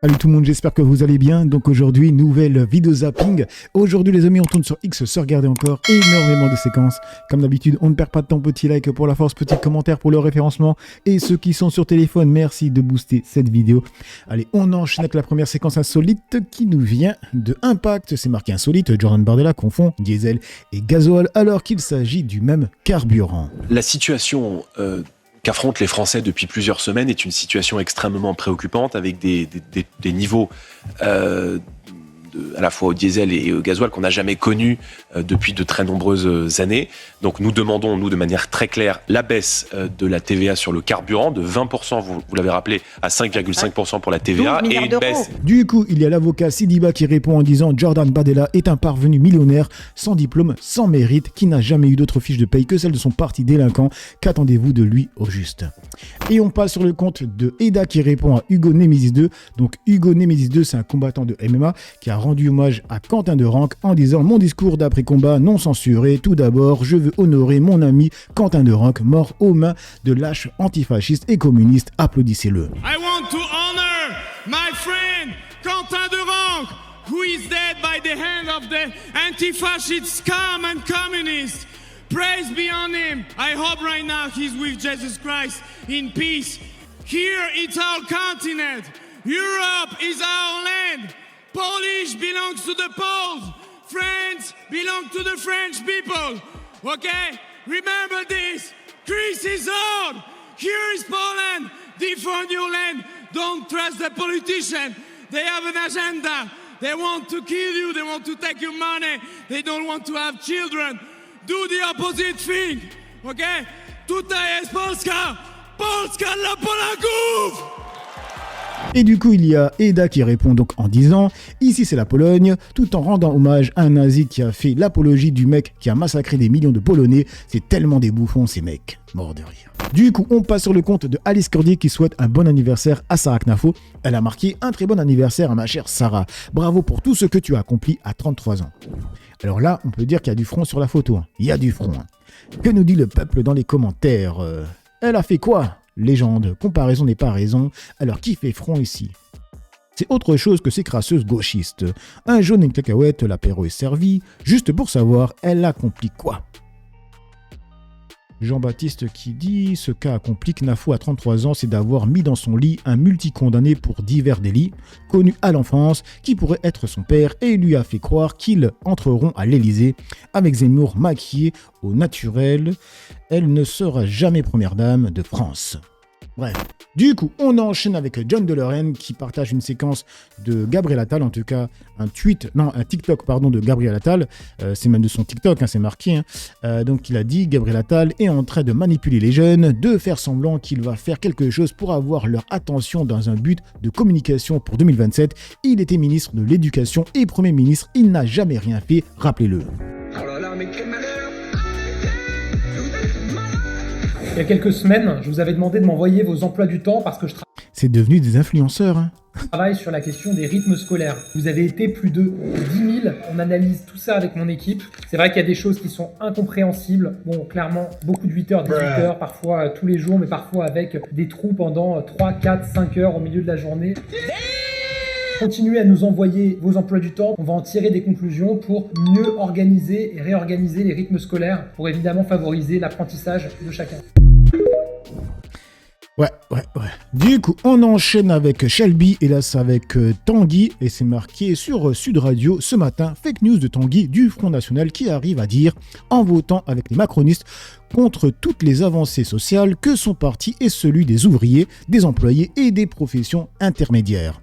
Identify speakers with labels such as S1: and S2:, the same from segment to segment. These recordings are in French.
S1: Salut tout le monde, j'espère que vous allez bien. Donc aujourd'hui, nouvelle vidéo zapping. Aujourd'hui les amis, on tourne sur X, se regarder encore énormément de séquences. Comme d'habitude, on ne perd pas de temps, petit like pour la force, petit commentaire pour le référencement. Et ceux qui sont sur téléphone, merci de booster cette vidéo. Allez, on enchaîne avec la première séquence insolite qui nous vient de Impact. C'est marqué insolite, Jordan Bardella confond diesel et gasoil alors qu'il s'agit du même carburant.
S2: La situation qu'affrontent les Français depuis plusieurs semaines est une situation extrêmement préoccupante avec des niveaux à la fois au diesel et au gasoil qu'on n'a jamais connus depuis de très nombreuses années. Donc nous demandons, nous, de manière très claire, la baisse de la TVA sur le carburant de 20%, vous l'avez rappelé, à 5,5% pour la TVA et une baisse.
S1: Du coup, il y a l'avocat Sidiba qui répond en disant Jordan Bardella est un parvenu millionnaire, sans diplôme, sans mérite, qui n'a jamais eu d'autre fiche de paye que celle de son parti délinquant. Qu'attendez-vous de lui au juste? Et on passe sur le compte de Eda qui répond à Hugo Nemesis 2. Donc Hugo Nemesis 2, c'est un combattant de MMA qui a rendu hommage à Quentin de Ranc en disant mon discours d'après-combat non censuré. Tout d'abord, je veux honorer mon ami Quentin de Ranc, mort aux mains de lâches antifascistes et communistes. Applaudissez-le.
S3: I want to honor my friend Quentin de Ranc, who is dead by the hand of the anti-fascist scum and communists. Praise be on him. I hope right now he's with Jesus Christ in peace. Here it's our continent. Europe is our land. Polish belongs to the Poles. France belongs to the French people. Okay? Remember this. Greece is old. Here is Poland. Defend your land. Don't trust the politician. They have an agenda. They want to kill you. They want to take your money. They don't want to have children. Do the opposite thing. Okay? Tutaj jest Polska. Polska dla Polaków!
S1: Et du coup, il y a Eda qui répond donc en disant « Ici, c'est la Pologne », tout en rendant hommage à un nazi qui a fait l'apologie du mec qui a massacré des millions de Polonais. C'est tellement des bouffons, ces mecs. Mort de rire. Du coup, on passe sur le compte de Alice Cordier qui souhaite un bon anniversaire à Sarah Knafo. Elle a marqué un très bon anniversaire à ma chère Sarah. Bravo pour tout ce que tu as accompli à 33 ans. Alors là, on peut dire qu'il y a du front sur la photo. Il y a du front. Que nous dit le peuple dans les commentaires? Elle a fait quoi? Légende, comparaison n'est pas raison, alors qui fait front ici? C'est autre chose que ces crasseuses gauchistes. Un jaune et une cacahuète, l'apéro est servi, juste pour savoir, elle accomplit quoi? Jean-Baptiste qui dit « Ce qu'a accompli Knafo à 33 ans, c'est d'avoir mis dans son lit un multicondamné pour divers délits, connu à l'enfance, qui pourrait être son père et lui a fait croire qu'ils entreront à l'Élysée. Avec Zemmour maquillé au naturel, elle ne sera jamais première dame de France. » Bref, du coup, on enchaîne avec John DeLorean qui partage une séquence de Gabriel Attal, en tout cas un TikTok de Gabriel Attal, c'est même de son TikTok, c'est marqué. Donc il a dit Gabriel Attal est en train de manipuler les jeunes, de faire semblant qu'il va faire quelque chose pour avoir leur attention dans un but de communication pour 2027. Il était ministre de l'Éducation et Premier ministre, il n'a jamais rien fait, rappelez-le.
S4: Oh là là, mais quel malheur!
S5: Il y a quelques semaines, je vous avais demandé de m'envoyer vos emplois du temps parce que je
S1: C'est devenu des influenceurs.
S5: travaille sur la question des rythmes scolaires. Vous avez été plus de 10 000, on analyse tout ça avec mon équipe. C'est vrai qu'il y a des choses qui sont incompréhensibles. Bon, clairement, beaucoup de 8h, 18h, parfois tous les jours, mais parfois avec des trous pendant 3, 4, 5 heures au milieu de la journée. Continuez à nous envoyer vos emplois du temps, on va en tirer des conclusions pour mieux organiser et réorganiser les rythmes scolaires pour évidemment favoriser l'apprentissage de chacun.
S1: Ouais. Du coup, on enchaîne avec Shelby et là c'est avec Tanguy et c'est marqué sur Sud Radio ce matin, fake news de Tanguy du Front National qui arrive à dire en votant avec les macronistes contre toutes les avancées sociales que son parti est celui des ouvriers, des employés et des professions intermédiaires.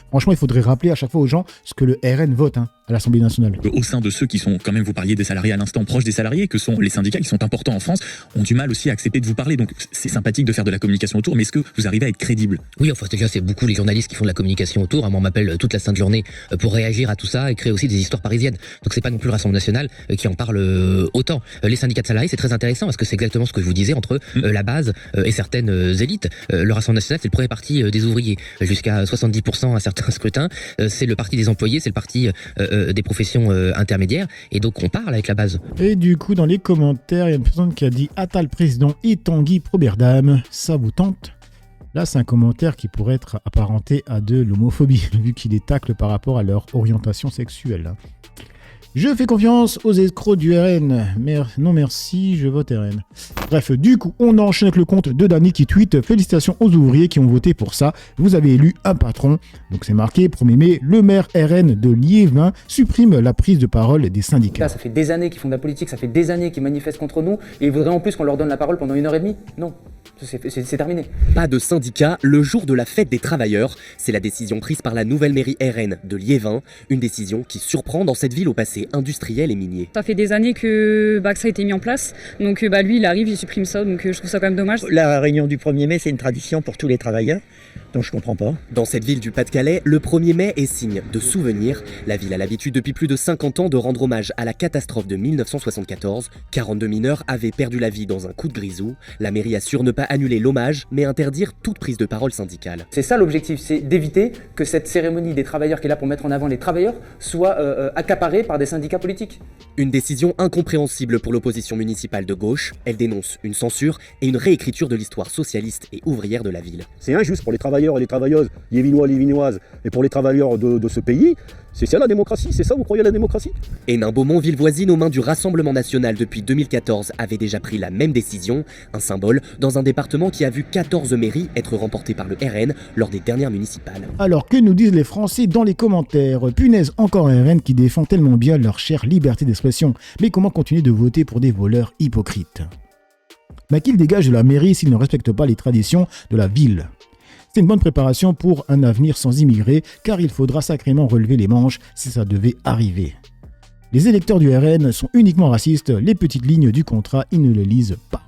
S1: Franchement, il faudrait rappeler à chaque fois aux gens ce que le RN vote à l'Assemblée nationale.
S6: Au sein de ceux qui sont, quand même, vous parliez des salariés à l'instant, proches des salariés, que sont les syndicats qui sont importants en France, ont du mal aussi à accepter de vous parler. Donc c'est sympathique de faire de la communication autour, mais est-ce que vous arrivez à être crédible?
S7: Oui, enfin déjà c'est beaucoup les journalistes qui font de la communication autour. Moi on m'appelle toute la sainte journée pour réagir à tout ça et créer aussi des histoires parisiennes. Donc c'est pas non plus le Rassemblement national qui en parle autant. Les syndicats de salariés c'est très intéressant parce que c'est exactement ce que je vous disais entre la base et certaines élites. Le Rassemblement national c'est le premier parti des ouvriers, jusqu'à 70% à certains scrutins. C'est le parti des employés, c'est le parti des professions intermédiaires, et donc on parle avec la base.
S1: Et du coup, dans les commentaires, il y a une personne qui a dit Attal président et Tanguy première dame, ça vous tente? Là, c'est un commentaire qui pourrait être apparenté à de l'homophobie, vu qu'il est tacle par rapport à leur orientation sexuelle. Je fais confiance aux escrocs du RN. Non merci, je vote RN. Bref, du coup, on enchaîne avec le compte de Dany qui tweet « Félicitations aux ouvriers qui ont voté pour ça. Vous avez élu un patron. » Donc c'est marqué, 1er mai, le maire RN de Liévin supprime la prise de parole des syndicats.
S8: Là, ça fait des années qu'ils font de la politique, ça fait des années qu'ils manifestent contre nous, et ils voudraient en plus qu'on leur donne la parole pendant 1h30 ? Non. C'est terminé.
S9: Pas de syndicat le jour de la fête des travailleurs. C'est la décision prise par la nouvelle mairie RN de Liévin. Une décision qui surprend dans cette ville au passé industriel et minier.
S10: Ça fait des années que ça a été mis en place. Donc lui, il arrive, il supprime ça. Donc je trouve ça quand même dommage.
S11: La réunion du 1er mai, c'est une tradition pour tous les travailleurs. Donc je comprends pas.
S9: Dans cette ville du Pas-de-Calais, le 1er mai est signe de souvenir. La ville a l'habitude depuis plus de 50 ans de rendre hommage à la catastrophe de 1974. 42 mineurs avaient perdu la vie dans un coup de grisou. La mairie assure ne pas annuler l'hommage, mais interdire toute prise de parole syndicale.
S8: C'est ça l'objectif, c'est d'éviter que cette cérémonie des travailleurs qui est là pour mettre en avant les travailleurs soit accaparée par des syndicats politiques.
S9: Une décision incompréhensible pour l'opposition municipale de gauche. Elle dénonce une censure et une réécriture de l'histoire socialiste et ouvrière de la ville.
S12: C'est injuste pour les travailleurs et les travailleuses, liévinois, liévinoises, et pour les travailleurs de ce pays. C'est ça la démocratie, c'est ça vous croyez à la démocratie ?
S9: Hénin-Beaumont, ville voisine aux mains du Rassemblement National depuis 2014, avait déjà pris la même décision, un symbole dans un département qui a vu 14 mairies être remportées par le RN lors des dernières municipales.
S1: Alors que nous disent les Français dans les commentaires ? Punaise, encore un RN qui défend tellement bien leur chère liberté d'expression. Mais comment continuer de voter pour des voleurs hypocrites ? Qu'ils dégagent de la mairie s'ils ne respectent pas les traditions de la ville. C'est une bonne préparation pour un avenir sans immigrés, car il faudra sacrément relever les manches si ça devait arriver. Les électeurs du RN sont uniquement racistes, les petites lignes du contrat, ils ne le lisent pas.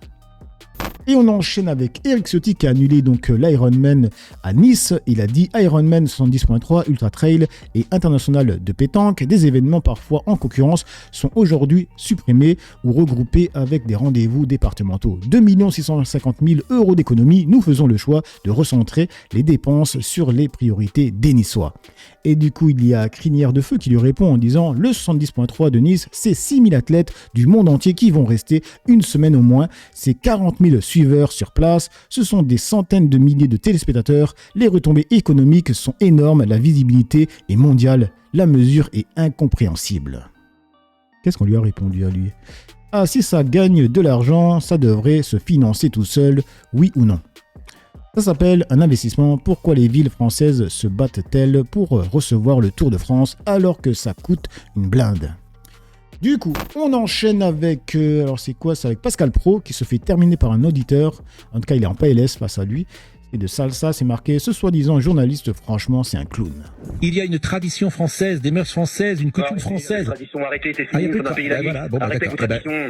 S1: Et on enchaîne avec Eric Ciotti qui a annulé donc l'Ironman à Nice. Il a dit Ironman 70.3, Ultra Trail et International de pétanque. Des événements parfois en concurrence sont aujourd'hui supprimés ou regroupés avec des rendez-vous départementaux. 2 650 000 € d'économie. Nous faisons le choix de recentrer les dépenses sur les priorités des Niçois. Et du coup, il y a Crinière de Feu qui lui répond en disant le 70.3 de Nice, c'est 6 000 athlètes du monde entier qui vont rester une semaine au moins. C'est 40 000 suiveurs sur place. Ce sont des centaines de milliers de téléspectateurs. Les retombées économiques sont énormes. La visibilité est mondiale. La mesure est incompréhensible. Qu'est-ce qu'on lui a répondu à lui ? Ah, si ça gagne de l'argent, ça devrait se financer tout seul, oui ou non ? Ça s'appelle un investissement. Pourquoi les villes françaises se battent-elles pour recevoir le Tour de France alors que ça coûte une blinde ? Du coup, on enchaîne avec... alors c'est quoi ça ? Avec Pascal Praud qui se fait terminer par un auditeur. En tout cas, il est en PLS face à lui. Et de Salsa, c'est marqué « Ce soi-disant journaliste, franchement, c'est un clown. »
S6: Il y a une tradition française, des mœurs françaises, une coutume française.
S4: Tradition, arrêtez, c'est fini, on a un pays laïque. Arrêtez vos traditions.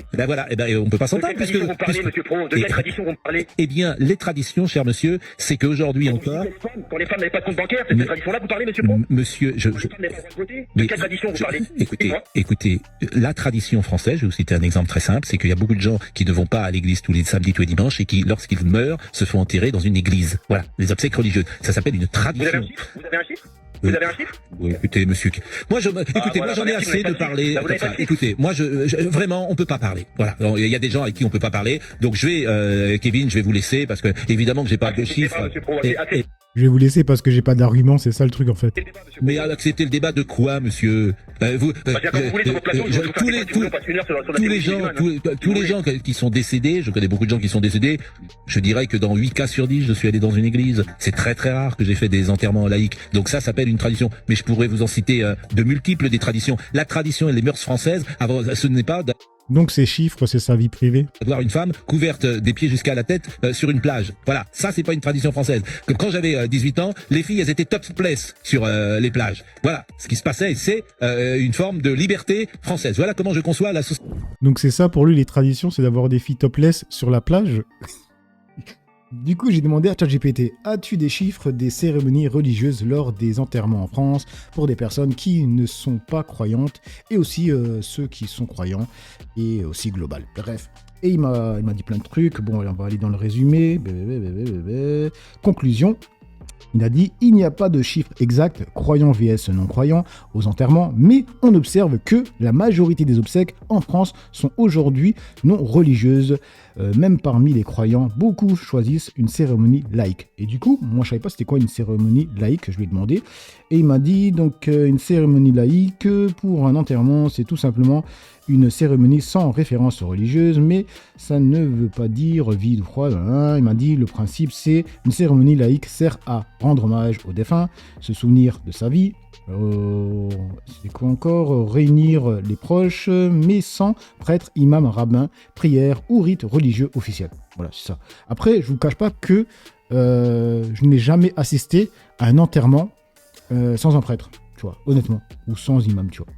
S6: On peut pas s'entendre
S4: puisque... De quelle tradition vous parlez, monsieur Praud ? De quelle tradition vous parlez ?
S6: Eh bien, les traditions, cher monsieur, c'est qu'aujourd'hui encore...
S4: Quand les femmes n'avaient pas de compte bancaire, c'est cette tradition-là que vous parlez, monsieur Praud ?
S6: Monsieur,
S4: Quand les femmes n'avaient pas le droit de voter ? De quelle tradition vous parlez ?
S6: Écoutez, la tradition française, je vais vous citer un exemple très simple, c'est qu'il y a beaucoup de gens qui ne vont pas à l'église tous les samedis, tous les dimanches, et qui, lorsqu'ils meurent, se font enterrer dans une église. Voilà, les obsèques religieuses. Ça s'appelle une tradition.
S4: Vous avez un chiffre ? Vous avez un chiffre ?
S6: Oui, écoutez, monsieur. Moi, j'en ai assez de parler. Écoutez, moi, vraiment, on peut pas parler. Voilà. Il y a des gens avec qui on peut pas parler. Donc, Kevin, je vais vous laisser parce que, évidemment, que j'ai pas de chiffres.
S1: Je vais vous laisser parce que j'ai pas d'argument, c'est ça le truc en fait.
S6: Mais accepter le débat de quoi, monsieur ? Tous les gens qui sont décédés, je connais beaucoup de gens qui sont décédés, je dirais que dans 8 cas sur 10, je suis allé dans une église. C'est très très rare que j'ai fait des enterrements laïques. Donc ça s'appelle une tradition. Mais je pourrais vous en citer de multiples des traditions. La tradition et les mœurs françaises, ce n'est pas...
S1: Donc ces chiffres, c'est sa vie privée.
S6: Voir une femme couverte des pieds jusqu'à la tête sur une plage. Voilà, ça c'est pas une tradition française. Comme quand j'avais 18 ans, les filles elles étaient topless sur les plages. Voilà, ce qui se passait, c'est une forme de liberté française. Voilà comment je conçois la société.
S1: Donc c'est ça pour lui les traditions, c'est d'avoir des filles topless sur la plage. Du coup, j'ai demandé à ChatGPT, as-tu des chiffres des cérémonies religieuses lors des enterrements en France pour des personnes qui ne sont pas croyantes et aussi ceux qui sont croyants et aussi global. Bref. Et il m'a dit plein de trucs. Bon, on va aller dans le résumé. Conclusion. Il a dit, il n'y a pas de chiffre exact, croyant vs non-croyant, aux enterrements, mais on observe que la majorité des obsèques en France sont aujourd'hui non religieuses. même parmi les croyants, beaucoup choisissent une cérémonie laïque. Et du coup, moi je savais pas c'était quoi une cérémonie laïque, je lui ai demandé. Et il m'a dit donc une cérémonie laïque pour un enterrement, c'est tout simplement une cérémonie sans référence religieuse, mais ça ne veut pas dire vide ou froid. Il m'a dit le principe c'est une cérémonie laïque sert à rendre hommage au défunt, se souvenir de sa vie, c'est quoi encore, réunir les proches, mais sans prêtre, imam, rabbin, prière ou rite religieux officiel. Voilà, c'est ça. Après, je vous cache pas que je n'ai jamais assisté à un enterrement sans un prêtre, tu vois, honnêtement, ou sans imam, tu vois.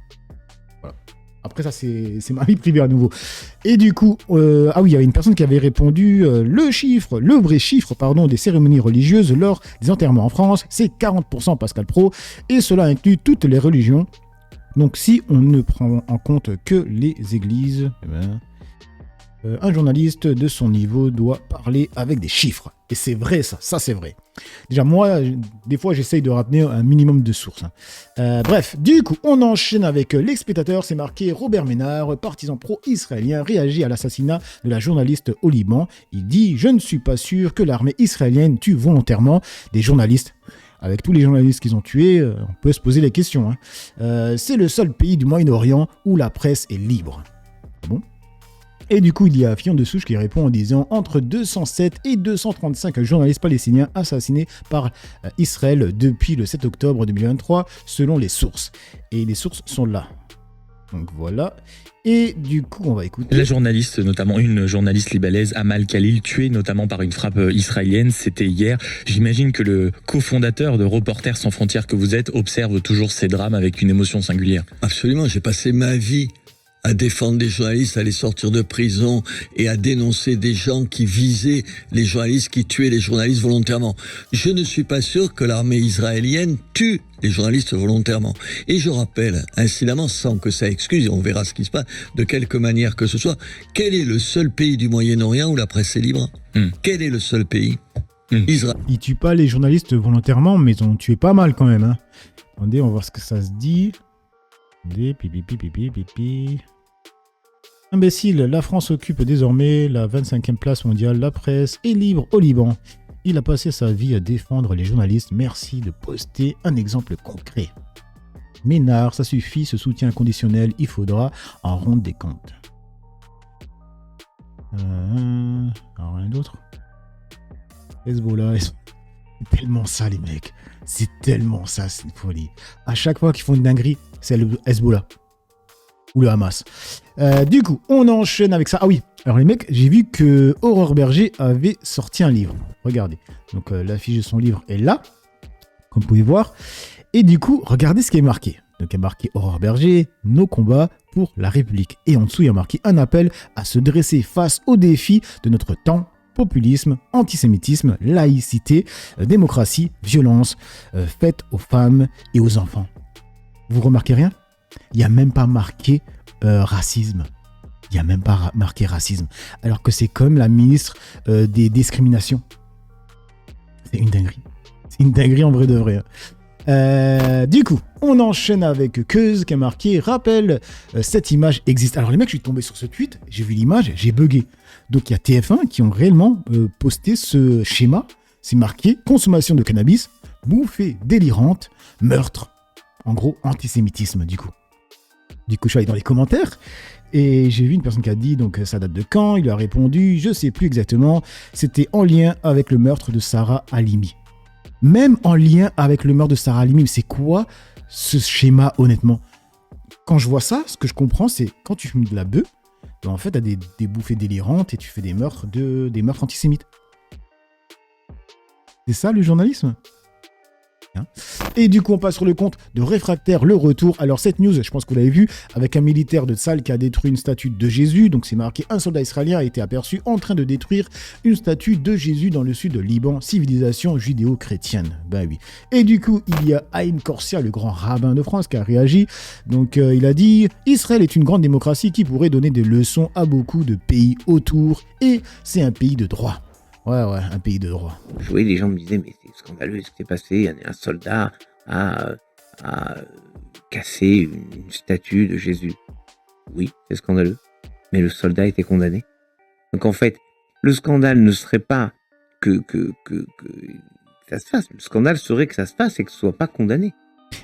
S1: Voilà. Après ça, c'est ma vie privée à nouveau. Et du coup, ah oui, il y avait une personne qui avait répondu le vrai chiffre, des cérémonies religieuses lors des enterrements en France, c'est 40% Pascal Pro, et cela inclut toutes les religions. Donc si on ne prend en compte que les églises, un journaliste de son niveau doit parler avec des chiffres. Et c'est vrai ça c'est vrai. Déjà moi, des fois j'essaye de ramener un minimum de sources. Bref, du coup on enchaîne avec Les Spectateurs, c'est marqué Robert Ménard, partisan pro-israélien, réagit à l'assassinat de la journaliste au Liban. Il dit « Je ne suis pas sûr que l'armée israélienne tue volontairement des journalistes ». Avec tous les journalistes qu'ils ont tués, on peut se poser les questions. C'est le seul pays du Moyen-Orient où la presse est libre. Bon. Et du coup, il y a Fillon de Souche qui répond en disant « Entre 207 et 235 journalistes palestiniens assassinés par Israël depuis le 7 octobre 2023, selon les sources. » Et les sources sont là. Donc voilà. Et du coup, on va écouter...
S13: La journaliste, notamment une journaliste libanaise, Amal Khalil, tuée notamment par une frappe israélienne, c'était hier. J'imagine que le cofondateur de Reporters sans frontières que vous êtes observe toujours ces drames avec une émotion singulière.
S14: Absolument, j'ai passé ma vie à défendre les journalistes, à les sortir de prison et à dénoncer des gens qui visaient les journalistes, qui tuaient les journalistes volontairement. Je ne suis pas sûr que l'armée israélienne tue les journalistes volontairement. Et je rappelle, incidemment, sans que ça excuse, et on verra ce qui se passe, de quelque manière que ce soit, quel est le seul pays du Moyen-Orient où la presse est libre ? Quel est le seul pays ? Israël.
S1: Ils tuent pas les journalistes volontairement, mais ils ont tué pas mal quand même. Attendez, on va voir ce que ça se dit. Imbécile, la France occupe désormais la 25e place mondiale, la presse est libre au Liban. Il a passé sa vie à défendre les journalistes, merci de poster un exemple concret. Ménard, ça suffit, ce soutien inconditionnel, il faudra en rendre des comptes. Alors rien d'autre. Hezbollah, c'est tellement ça les mecs, c'est tellement ça, c'est une folie. À chaque fois qu'ils font une dinguerie, c'est le Hezbollah ou le Hamas. Du coup, on enchaîne avec ça. Ah oui, alors les mecs, j'ai vu que Aurore Berger avait sorti un livre. Regardez. Donc l'affiche de son livre est là, comme vous pouvez voir. Et du coup, regardez ce qui est marqué. Donc il y a marqué Aurore Berger, nos combats pour la République. Et en dessous, il y a marqué un appel à se dresser face aux défis de notre temps. Populisme, antisémitisme, laïcité, démocratie, violence faite aux femmes et aux enfants. Vous remarquez rien ? Il n'y a même pas marqué racisme. Il n'y a même pas marqué racisme. Alors que c'est comme la ministre des discriminations. C'est une dinguerie. C'est une dinguerie en vrai de vrai. Du coup, on enchaîne avec Keuz qui a marqué « Rappel, cette image existe ». Alors les mecs, je suis tombé sur ce tweet, j'ai vu l'image, j'ai bugué. Donc il y a TF1 qui ont réellement posté ce schéma. C'est marqué « Consommation de cannabis, bouffée délirante, meurtre ». En gros, antisémitisme du coup. Du coup, je suis allé dans les commentaires et j'ai vu une personne qui a dit, donc ça date de quand ? Il a répondu, je sais plus exactement, c'était en lien avec le meurtre de Sarah Halimi. Même en lien avec le meurtre de Sarah Halimi, c'est quoi ce schéma honnêtement ? Quand je vois ça, ce que je comprends, c'est quand tu fumes de la bœuf, ben, en fait, tu as des bouffées délirantes et tu fais des meurtres antisémites. C'est ça le journalisme ? Et du coup, on passe sur le compte de Réfractaire, le retour. Alors, cette news, je pense que vous l'avez vu, avec un militaire de Tsahal qui a détruit une statue de Jésus. Donc, c'est marqué, un soldat israélien a été aperçu en train de détruire une statue de Jésus dans le sud de Liban, civilisation judéo-chrétienne. Ben oui. Et du coup, il y a Haïm Corsia, le grand rabbin de France, qui a réagi. Donc, il a dit, Israël est une grande démocratie qui pourrait donner des leçons à beaucoup de pays autour. Et c'est un pays de droit. Ouais, un pays de droit.
S15: Je voyais les gens me disaient, mais c'est scandaleux ce qui s'est passé. Un soldat a cassé une statue de Jésus. Oui, c'est scandaleux. Mais le soldat a été condamné. Donc en fait, le scandale ne serait pas que ça se fasse. Le scandale serait que ça se passe et que ce soit pas condamné.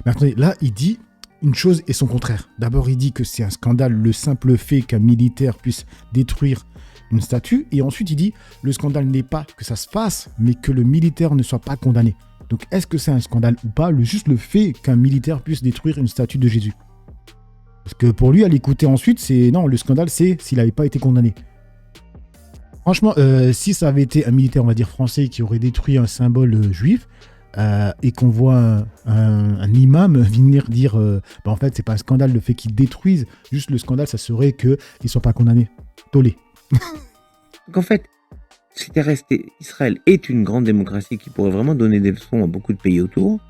S1: Mais attendez, là, il dit une chose et son contraire. D'abord, il dit que c'est un scandale le simple fait qu'un militaire puisse détruire une statue. Et ensuite, il dit le scandale n'est pas que ça se fasse, mais que le militaire ne soit pas condamné. Donc, est-ce que c'est un scandale ou pas, juste le fait qu'un militaire puisse détruire une statue de Jésus? Parce que pour lui, à l'écouter ensuite, c'est non, le scandale, c'est s'il n'avait pas été condamné. Franchement, si ça avait été un militaire, on va dire français, qui aurait détruit un symbole juif, et qu'on voit un imam venir dire en fait, c'est pas un scandale le fait qu'ils détruisent, juste le scandale, ça serait qu'ils ne soient pas condamnés. Tollé.
S15: Donc en fait, c'était resté. Israël est une grande démocratie qui pourrait vraiment donner des leçons à beaucoup de pays autour,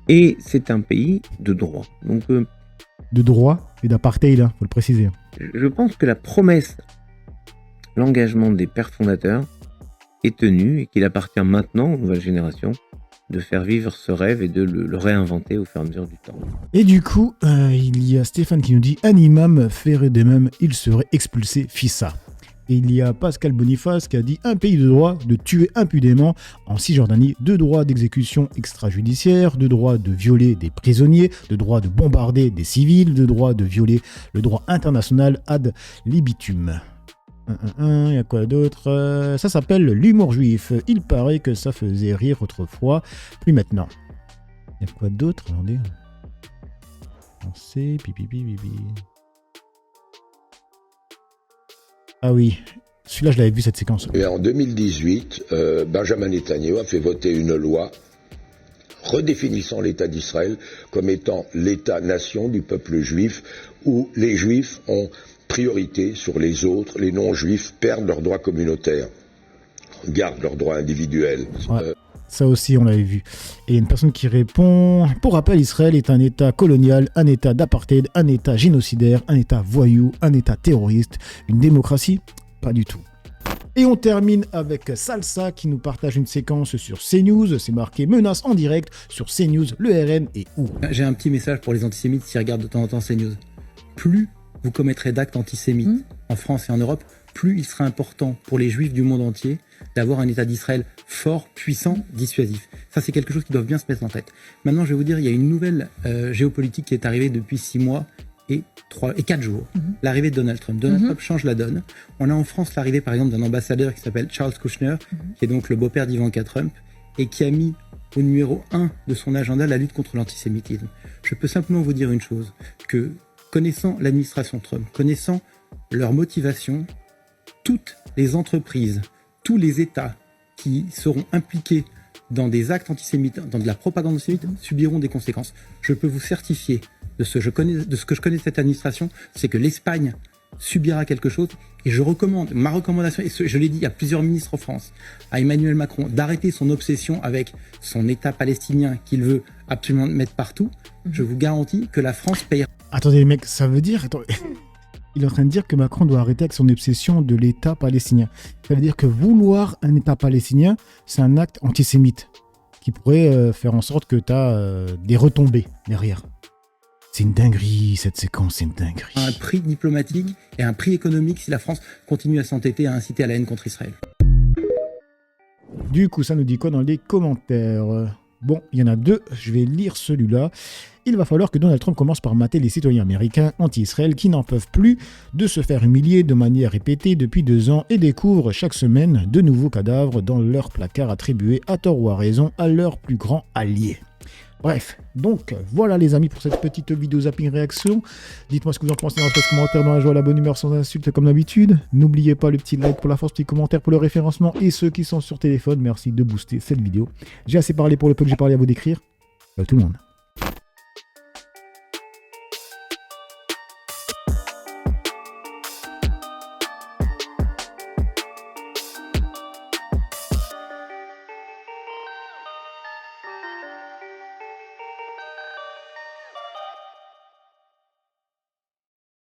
S15: et c'est un pays de droit. Donc,
S1: de droit et d'apartheid, hein, faut le préciser.
S15: Je pense que la promesse, l'engagement des pères fondateurs est tenu et qu'il appartient maintenant aux nouvelles générations de faire vivre ce rêve et de le réinventer au fur et à mesure du temps.
S1: Et du coup, il y a Stéphane qui nous dit « Un imam ferait de même, il serait expulsé, fissa ». Et il y a Pascal Boniface qui a dit « Un pays de droit de tuer impudemment en Cisjordanie, de droit d'exécution extrajudiciaire, de droit de violer des prisonniers, de droit de bombarder des civils, de droit de violer le droit international ad libitum ». Il y a quoi d'autre? Ça s'appelle l'humour juif. Il paraît que ça faisait rire autrefois, plus maintenant. Il y a quoi d'autre? Attendez. Pensez, pipi. Ah oui, celui-là je l'avais vu cette séquence.
S16: Et en 2018, Benjamin Netanyahu a fait voter une loi redéfinissant l'État d'Israël comme étant l'État-nation du peuple juif, où les juifs ont priorité sur les autres, les non-juifs perdent leurs droits communautaires, gardent leurs droits individuels.
S1: Ouais, ça aussi on l'avait vu. Et il y a une personne qui répond « Pour rappel, Israël est un État colonial, un État d'apartheid, un État génocidaire, un État voyou, un État terroriste. Une démocratie? Pas du tout. » Et on termine avec Salsa qui nous partage une séquence sur CNews. C'est marqué « Menace en direct sur CNews, le RN et où ?»
S17: J'ai un petit message pour les antisémites qui regardent de temps en temps CNews. Plus vous commettrez d'actes antisémites en France et en Europe, plus il sera important pour les juifs du monde entier d'avoir un État d'Israël fort, puissant, dissuasif. Ça, c'est quelque chose qui doit bien se mettre en tête. Maintenant, je vais vous dire, il y a une nouvelle géopolitique qui est arrivée depuis 6 mois et 4 jours. L'arrivée de Donald Trump. Donald Trump change la donne. On a en France l'arrivée, par exemple, d'un ambassadeur qui s'appelle Charles Kushner, qui est donc le beau-père d'Ivanka Trump, et qui a mis au numéro 1 de son agenda la lutte contre l'antisémitisme. Je peux simplement vous dire une chose, que connaissant l'administration Trump, connaissant leur motivation, toutes les entreprises, tous les États qui seront impliqués dans des actes antisémites, dans de la propagande antisémite, subiront des conséquences. Je peux vous certifier de ce que je connais de cette administration, c'est que l'Espagne subira quelque chose, et je recommande, ma recommandation, et je l'ai dit à plusieurs ministres en France, à Emmanuel Macron, d'arrêter son obsession avec son État palestinien qu'il veut absolument mettre partout. Je vous garantis que la France payera.
S1: Attendez les mecs, ça veut dire... Il est en train de dire que Macron doit arrêter avec son obsession de l'État palestinien. Ça veut dire que vouloir un État palestinien, c'est un acte antisémite qui pourrait faire en sorte que tu as des retombées derrière. C'est une dinguerie, cette séquence, c'est une dinguerie.
S17: Un prix diplomatique et un prix économique si la France continue à s'entêter à inciter à la haine contre Israël.
S1: Du coup, ça nous dit quoi dans les commentaires? Bon, il y en a 2, je vais lire celui-là. Il va falloir que Donald Trump commence par mater les citoyens américains anti-Israël qui n'en peuvent plus de se faire humilier de manière répétée depuis 2 ans et découvrent chaque semaine de nouveaux cadavres dans leur placard attribués à tort ou à raison à leur plus grand allié. Bref, donc voilà les amis pour cette petite vidéo zapping réaction. Dites-moi ce que vous en pensez dans l'espace commentaire, dans la joie, la bonne humeur, sans insulte comme d'habitude. N'oubliez pas le petit like pour la force, petit commentaire pour le référencement et ceux qui sont sur téléphone, merci de booster cette vidéo. J'ai assez parlé pour le peu que j'ai parlé à vous décrire. Tout le monde.